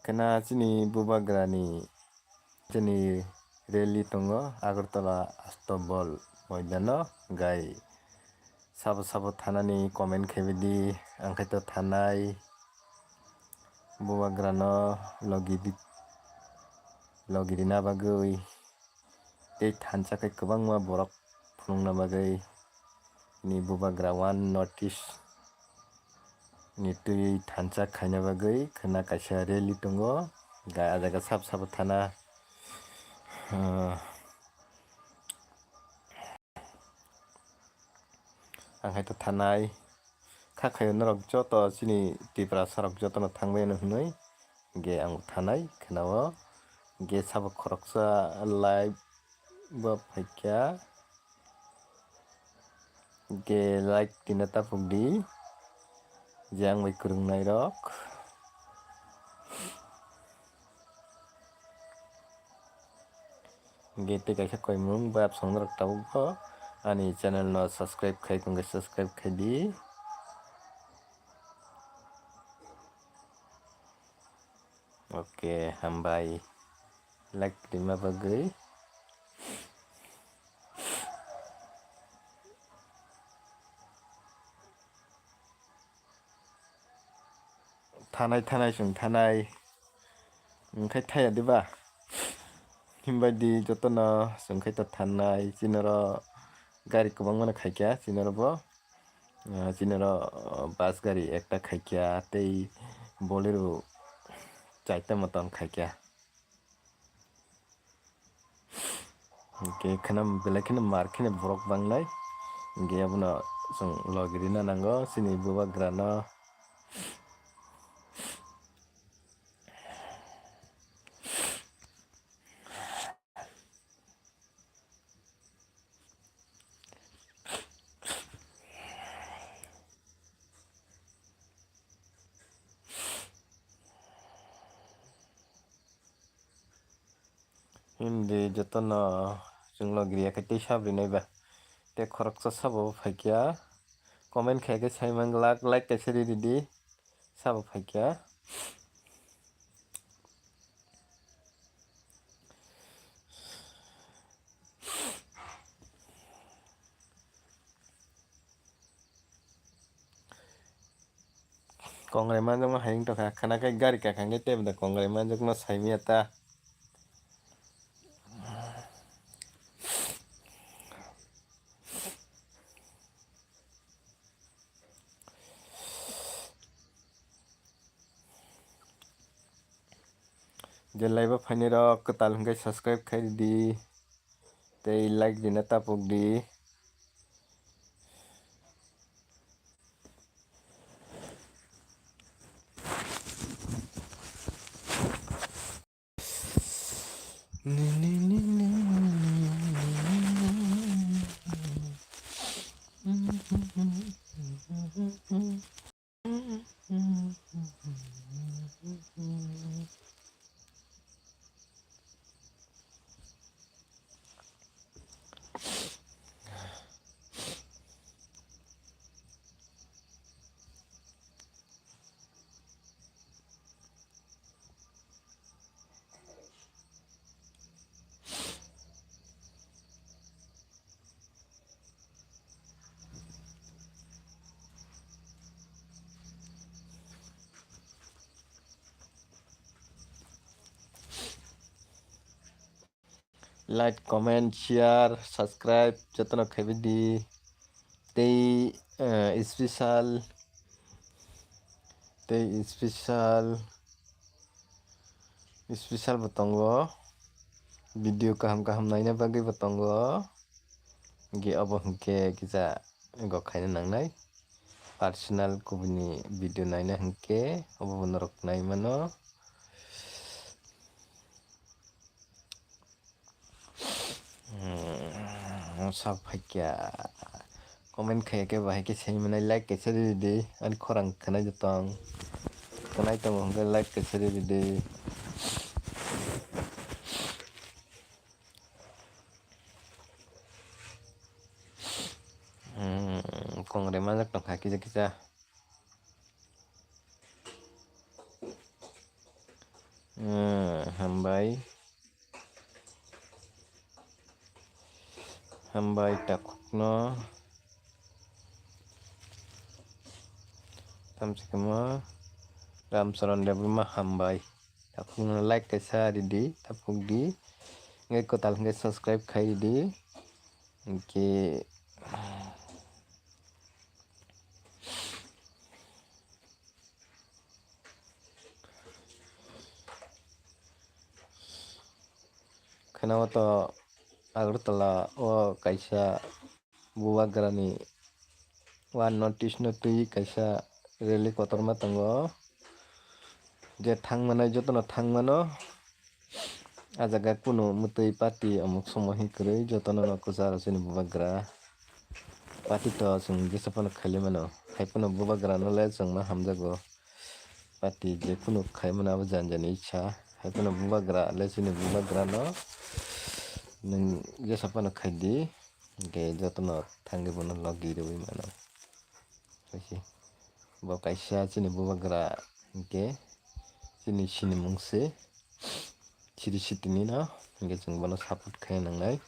Kena chini bubagrani chini rally tongo Agartala Astobol moidano gai sabo thanani comment khaibidi angkhaito thanai bubagrano logirina bagui tei thanchakai kwbangma borok phunukna bagui ni bubagra one notice ni tui thanchak khaina bagui khena kaisa rally tongo gai ah jaga sabo thana angkhaito thanai khakhai norok joto chini tipra sorok joto no thangbai mano hinui ge ang thanai khenao ge sabo khoroksa live bo paikya ge like tina tapukdi jang bai kwrwngnai rok ge tei kaisa koimung bab songrok tabukbo ani channel no subscribe khai tongkha subscribe khaidi okay hambai like tima bagui thanai chung thanai ओंखाय थाया दिबा हिमबायदि जतनो जोंखायथ थानाय चिनरो गारि kwbangmano khaikya चिनरो bus gari ekta khaikya tei bolero 4ta moton khaikya ke khana belai kheno mar kheno borok bangnai ge abono chung logirina nango chini bubagrano hindi jotono chung logiri tei sabrinai ba tei khoroksa sabo faikya comment khaikhe saimanglak like kaisa ridi sabo faikya kongrai manjakma hayung tongkha khana kai gari kakangkhe tei kongrai manjakma saimya ta je live o phainai rok kwtal hwnkhe subscribe khairidi tei like dina tapukdi like comment share subscribe jotono khaibidi tei special bo tongo video kaham naina bagui bo tongo ge abo hwnkhe kisa gok khaina nangnai personal kubuni video naina hwnkhe abo bo norok nai mano sab faikya comment khaikhe bahai khe saimanai like kaisa ridi ani khorang khwnai jotong khwnai tongo hwnkhe like kaisa ridi kongrai manjak tongkha kisa Hambai takukno tamsikama ramsaran debruma hambai takukno like kaisa di tapuk di ngai kotal ngai subscribe khai di ke Kenawato Agartala o kaisa buwagrani wan notice no tui kaisa rally kotorma tongo je thangmano jotono thangmano ah jaga kuno mutui party amuk somo hinkrui jotono no kwcharo chini bubagra party to chung jesafano khaili mano haifano bubagra no le chungma hamjago party je kuno khaimano abo janjani isha haifano bubagra le chini bubagra no nung jesafano khaidi ge jotono thangi bono logi rui mano bo kaisa chini bubagra ge chini sinimung se chiri sitini no ge chung bono support khai nangnai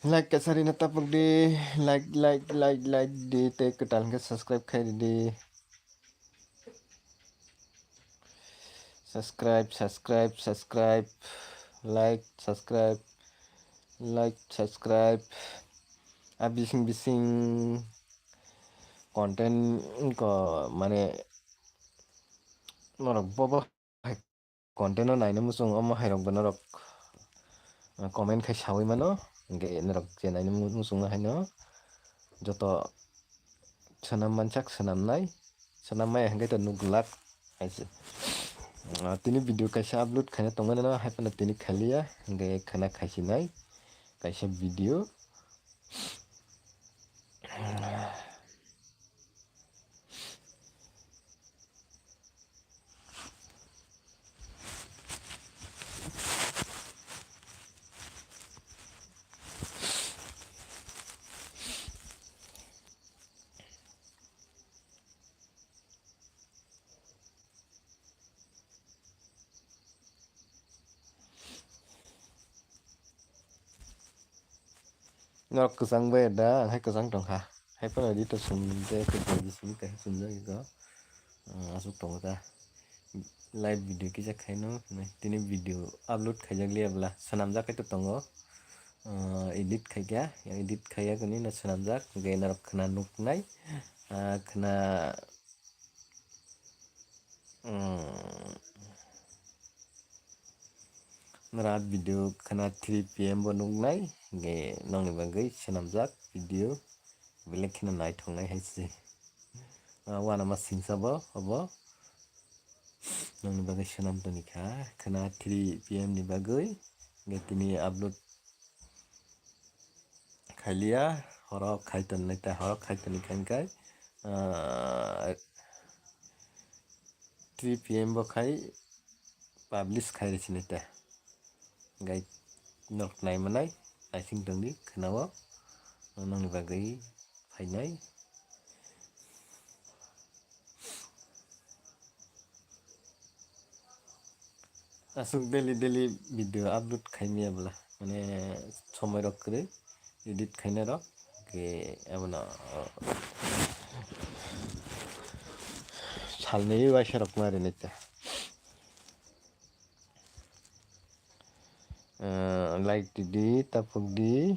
like kasari na tapok di like di te ketal ke subscribe khai di subscribe like subscribe bising content ko mane norok bobo content no naina musung omo hairok bonorok comment khai sawi mano ge norok je naina musung haino joto sanam manchak sanamnai sanamai hanggai to nuglak haise tini video kaisa upload khaina tongmani no haifano tini khaliya hingke khana khaisinai kaisa video norok kwchang bai da hai kwchang tongkha haifano dito sumje kwchang jisimi kaisa sumjagi ko asuk tongo ta live video kisa khaino tini video upload khaijakliya sanamjak kai to tongo edit khaikya edit khaiyakuni no swnamjak ge norok khana nuknai khana Narat video khana 3 pm bo nuknai ge nongni bagui swnamjak video belai kheno naithoknai haise wanama singsabo abo nongni bagui swnamtonikha khana 3 pm ni bagui ge tini upload khailia horok khaiton naita horok khaitonika hingkai 3 pm bo khai publish khai rechinita gai nok naimanai naising tongdi khnao nongni bagui fainai asuk daily video upload khaimya bla mane somoi rok kwrui edit khaina rok ge abono salni waisa rok mari nita like di tapuk di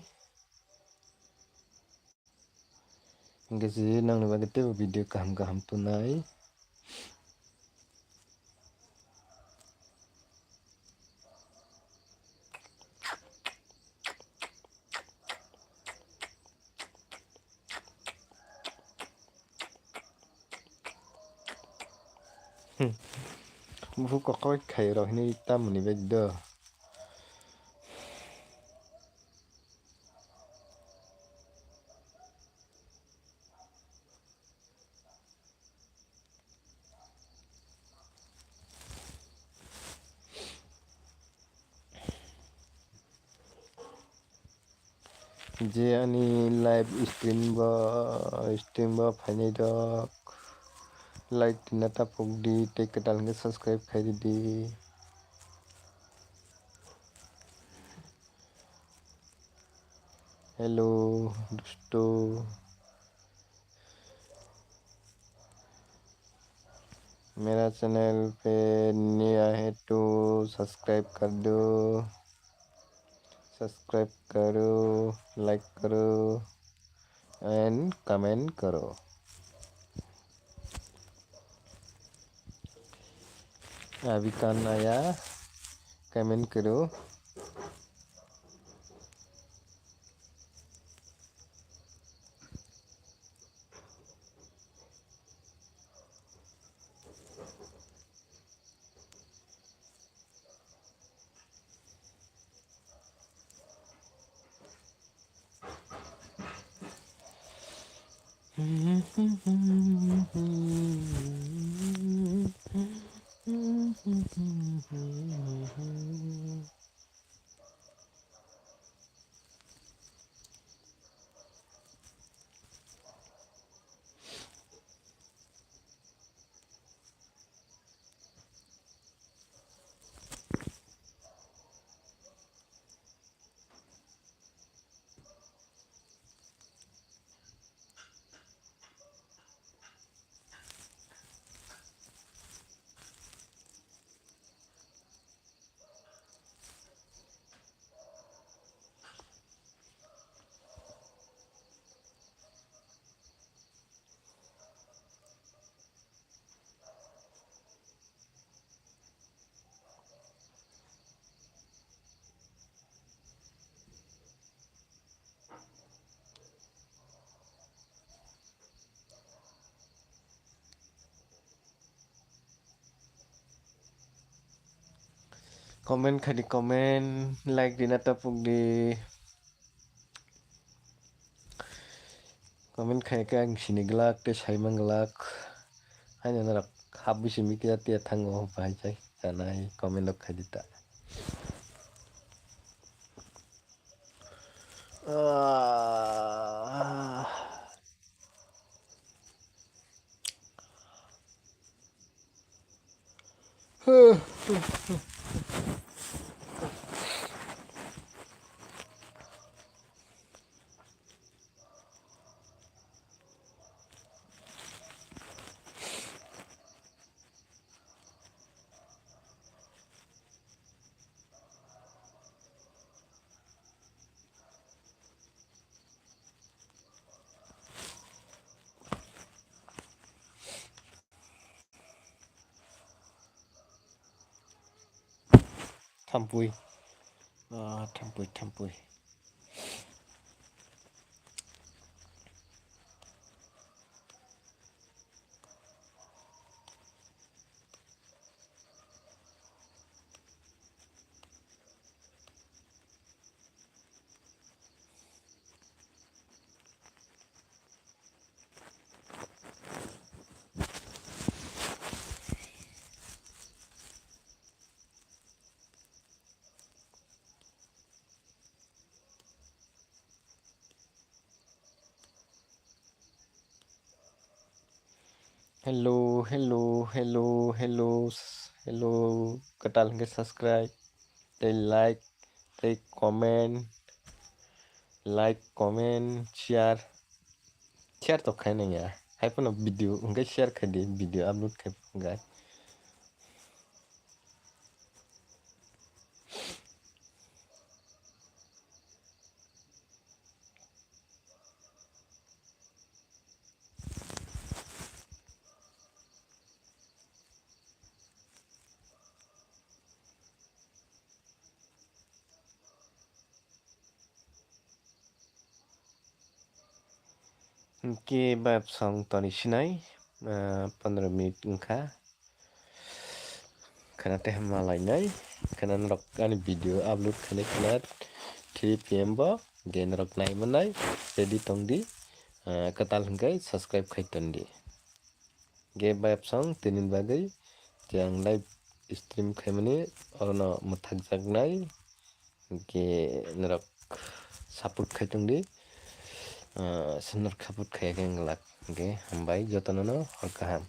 hingke si nongni bagui tebo video kaham tunai buku kokoi khai rok hini tamoni bai do जे अनि live stream फाइनाइ दक like दिना तापुगदी take केटाल subscribe खाइदी hello दोस्तों मेरा channel पे नया है तो subscribe कर दो सब्सक्राइब करो लाइक करो एंड कमेंट करो अभी कौन आया कमेंट करो Komen kah di komen, like di natapuk di komen kah ka ang siniglak te sai manglak. Hanya narak habis ini kita tiat tango pai cai sanai komen lok khadita. Tampui, tampui. Hello, ketal ke subscribe, they like, they comment, share तो खाए नहीं यार, high पन video उनके share कर दे video upload कर गाय के बाप सॉन्ग तो निश्चिनाई 15 मिनट उनका karena teh malainai karena nerok ani video upload kena 3 PM ba gen nerok nai manai ready tongdi ketal hengkai subscribe khaiton di ge bab song tinin bagai yang live stream khaimani orno muthak jagnai ge nerok saput khaitongdi sonor khaput khaiya ke wngla hingke hambai jotono no hor kaham.